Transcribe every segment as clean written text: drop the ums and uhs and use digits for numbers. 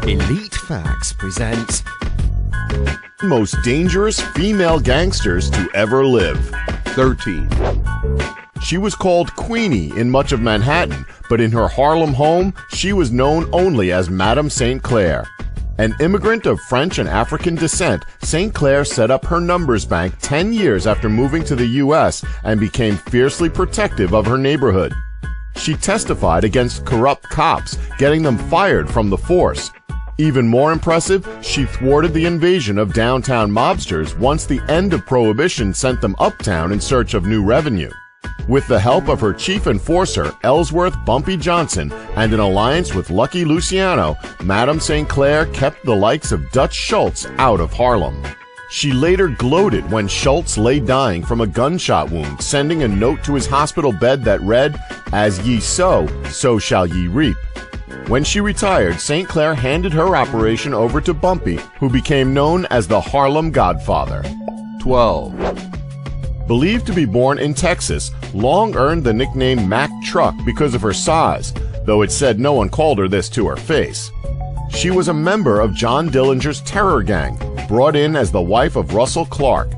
Elite Facts presents Most dangerous female gangsters to ever live. 13. She was called Queenie in much of Manhattan, but in her Harlem home, she was known only as Madame St. Clair. An immigrant of French and African descent, St. Clair set up her numbers bank 10 years after moving to the U.S. and became fiercely protective of her neighborhood. She testified against corrupt cops, getting them fired from the force. Even more impressive, she thwarted the invasion of downtown mobsters once the end of Prohibition sent them uptown in search of new revenue. With the help of her chief enforcer, Ellsworth Bumpy Johnson, and an alliance with Lucky Luciano, Madame St. Clair kept the likes of Dutch Schultz out of Harlem. She later gloated when Schultz lay dying from a gunshot wound, sending a note to his hospital bed that read, "As ye sow, so shall ye reap." When she retired, St. Clair handed her operation over to Bumpy, who became known as the Harlem Godfather. 12. Believed to be born in Texas, Long earned the nickname Mack Truck because of her size, though it said no one called her this to her face. She was a member of John Dillinger's terror gang, brought in as the wife of Russell Clark.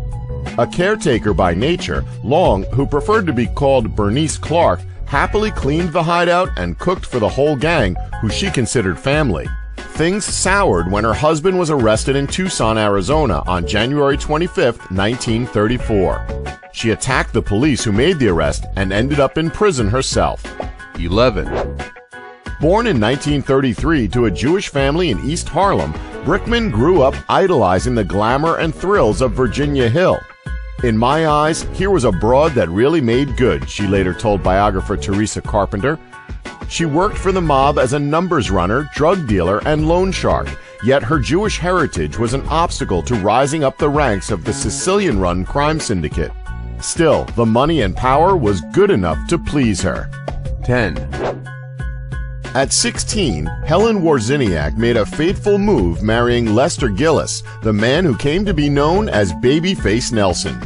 A caretaker by nature, Long, who preferred to be called Bernice Clark, happily cleaned the hideout and cooked for the whole gang, who she considered family. Things soured when her husband was arrested in Tucson, Arizona on January 25, 1934. She attacked the police who made the arrest and ended up in prison herself. 11. Born in 1933 to a Jewish family in East Harlem, Brickman grew up idolizing the glamour and thrills of Virginia Hill. "In my eyes, here was a broad that really made good," she later told biographer Teresa Carpenter. She worked for the mob as a numbers runner, drug dealer, and loan shark, yet her Jewish heritage was an obstacle to rising up the ranks of the Sicilian-run crime syndicate. Still, the money and power was good enough to please her. 10. At 16, Helen Warziniak made a fateful move marrying Lester Gillis, the man who came to be known as Babyface Nelson.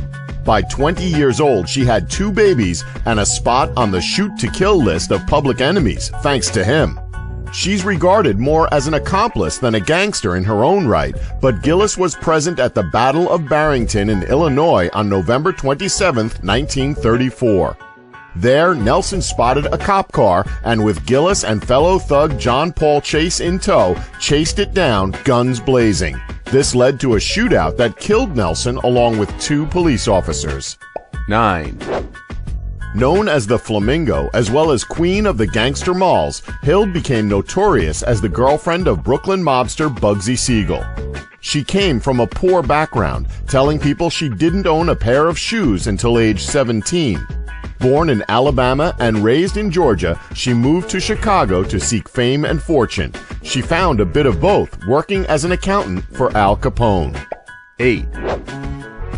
By 20 years old, she had 2 babies and a spot on the shoot-to-kill list of public enemies, thanks to him. She's regarded more as an accomplice than a gangster in her own right, but Gillis was present at the Battle of Barrington in Illinois on November 27, 1934. There, Nelson spotted a cop car and with Gillis and fellow thug John Paul Chase in tow, chased it down, guns blazing. This led to a shootout that killed Nelson along with 2 police officers. 9. Known as the Flamingo, as well as Queen of the Gangster Malls, Hild became notorious as the girlfriend of Brooklyn mobster Bugsy Siegel. She came from a poor background, telling people she didn't own a pair of shoes until age 17. Born in Alabama and raised in Georgia, she moved to Chicago to seek fame and fortune. She found a bit of both, working as an accountant for Al Capone. 8.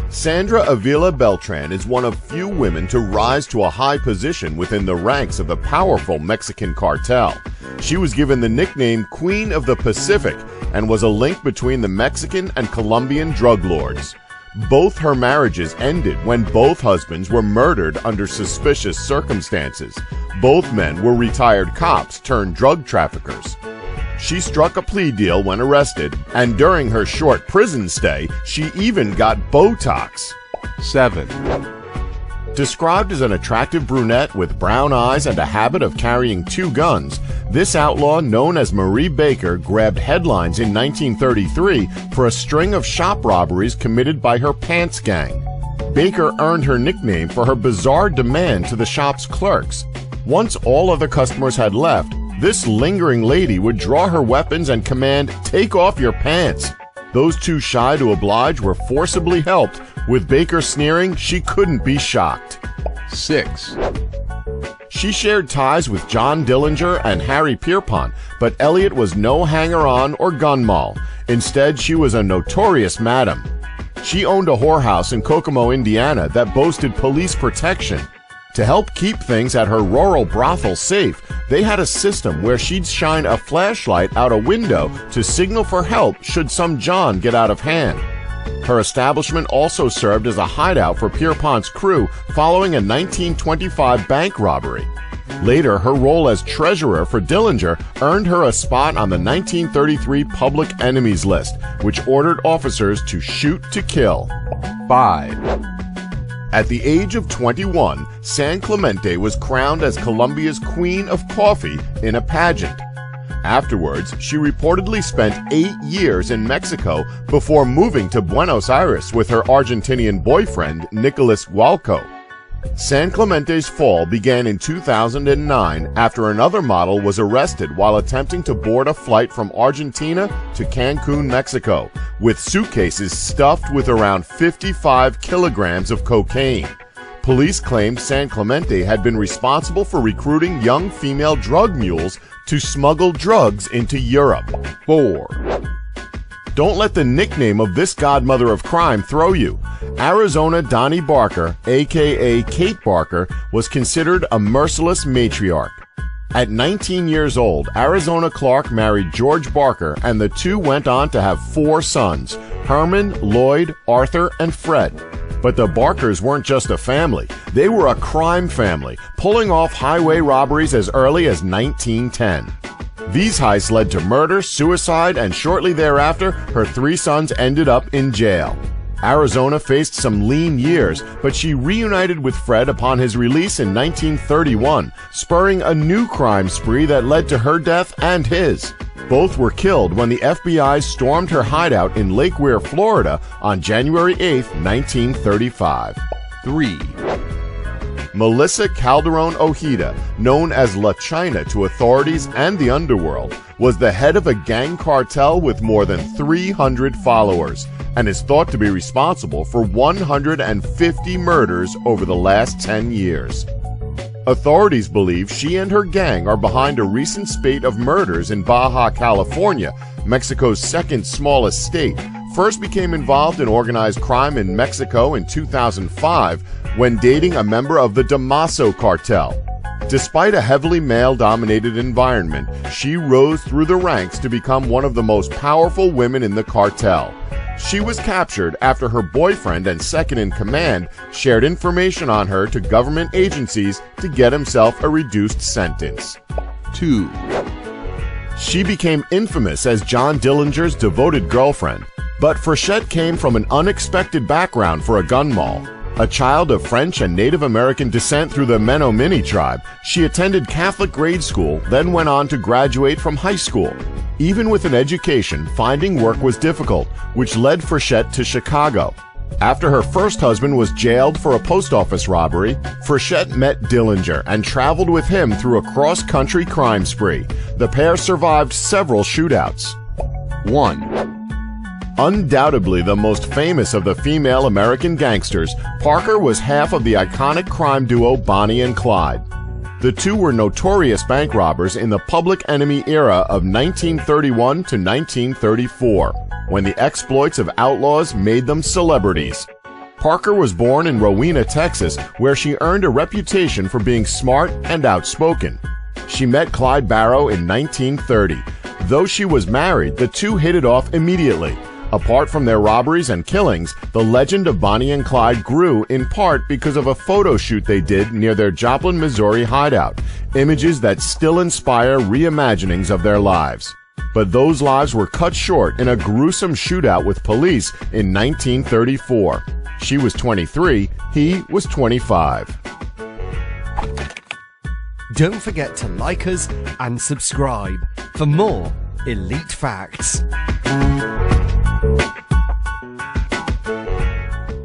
Sandra Avila Beltran is one of few women to rise to a high position within the ranks of the powerful Mexican cartel. She was given the nickname Queen of the Pacific and was a link between the Mexican and Colombian drug lords. Both her marriages ended when both husbands were murdered under suspicious circumstances. Both men were retired cops turned drug traffickers. She struck a plea deal when arrested, and during her short prison stay, she even got Botox. 7. Described as an attractive brunette with brown eyes and a habit of carrying 2 guns, this outlaw known as Marie Baker grabbed headlines in 1933 for a string of shop robberies committed by her Pants Gang. Baker earned her nickname for her bizarre demand to the shop's clerks. Once all other customers had left, this lingering lady would draw her weapons and command, "Take off your pants." Those too shy to oblige were forcibly helped, with Baker sneering she couldn't be shocked. 6. She shared ties with John Dillinger and Harry Pierpont, but Elliot was no hanger-on or gun moll. Instead, she was a notorious madam. She owned a whorehouse in Kokomo, Indiana that boasted police protection. To help keep things at her rural brothel safe, they had a system where she'd shine a flashlight out a window to signal for help should some John get out of hand. Her establishment also served as a hideout for Pierpont's crew following a 1925 bank robbery. Later, her role as treasurer for Dillinger earned her a spot on the 1933 Public Enemies List, which ordered officers to shoot to kill. 5. At the age of 21, San Clemente was crowned as Colombia's Queen of Coffee in a pageant. Afterwards, she reportedly spent 8 years in Mexico before moving to Buenos Aires with her Argentinian boyfriend, Nicolas Gualco. San Clemente's fall began in 2009 after another model was arrested while attempting to board a flight from Argentina to Cancun, Mexico, with suitcases stuffed with around 55 kilograms of cocaine. Police claimed San Clemente had been responsible for recruiting young female drug mules to smuggle drugs into Europe. 4. Don't let the nickname of this godmother of crime throw you. Arizona Donnie Barker, aka Kate Barker, was considered a merciless matriarch. At 19 years old, Arizona Clark married George Barker, and the two went on to have 4 sons: Herman, Lloyd, Arthur, and Fred. But the Barkers weren't just a family. They were a crime family, pulling off highway robberies as early as 1910. These heists led to murder, suicide, and shortly thereafter, her 3 sons ended up in jail. Arizona faced some lean years, but she reunited with Fred upon his release in 1931, spurring a new crime spree that led to her death and his. Both were killed when the FBI stormed her hideout in Lake Weir, Florida on January 8, 1935. 3. Melissa Calderon Ohida, known as La China to authorities and the underworld, was the head of a gang cartel with more than 300 followers and is thought to be responsible for 150 murders over the last 10 years. Authorities believe she and her gang are behind a recent spate of murders in Baja California, Mexico's second smallest state. First became involved in organized crime in Mexico in 2005 when dating a member of the Damaso cartel. Despite a heavily male-dominated environment, she rose through the ranks to become one of the most powerful women in the cartel. She was captured after her boyfriend and second-in-command shared information on her to government agencies to get himself a reduced sentence. 2. She became infamous as John Dillinger's devoted girlfriend, but Frechette came from an unexpected background for a gun moll. A child of French and Native American descent through the Menominee tribe, she attended Catholic grade school, then went on to graduate from high school. Even with an education, finding work was difficult, which led Frechette to Chicago. After her first husband was jailed for a post office robbery, Frechette met Dillinger and traveled with him through a cross-country crime spree. The pair survived several shootouts. 1. Undoubtedly the most famous of the female American gangsters, Parker was half of the iconic crime duo Bonnie and Clyde. The two were notorious bank robbers in the Public Enemy era of 1931 to 1934, when the exploits of outlaws made them celebrities. Parker was born in Rowena, Texas, where she earned a reputation for being smart and outspoken. She met Clyde Barrow in 1930. Though she was married, the two hit it off immediately. Apart from their robberies and killings, the legend of Bonnie and Clyde grew in part because of a photo shoot they did near their Joplin, Missouri hideout, images that still inspire reimaginings of their lives. But those lives were cut short in a gruesome shootout with police in 1934. She was 23, he was 25. Don't forget to like us and subscribe for more Elite Facts.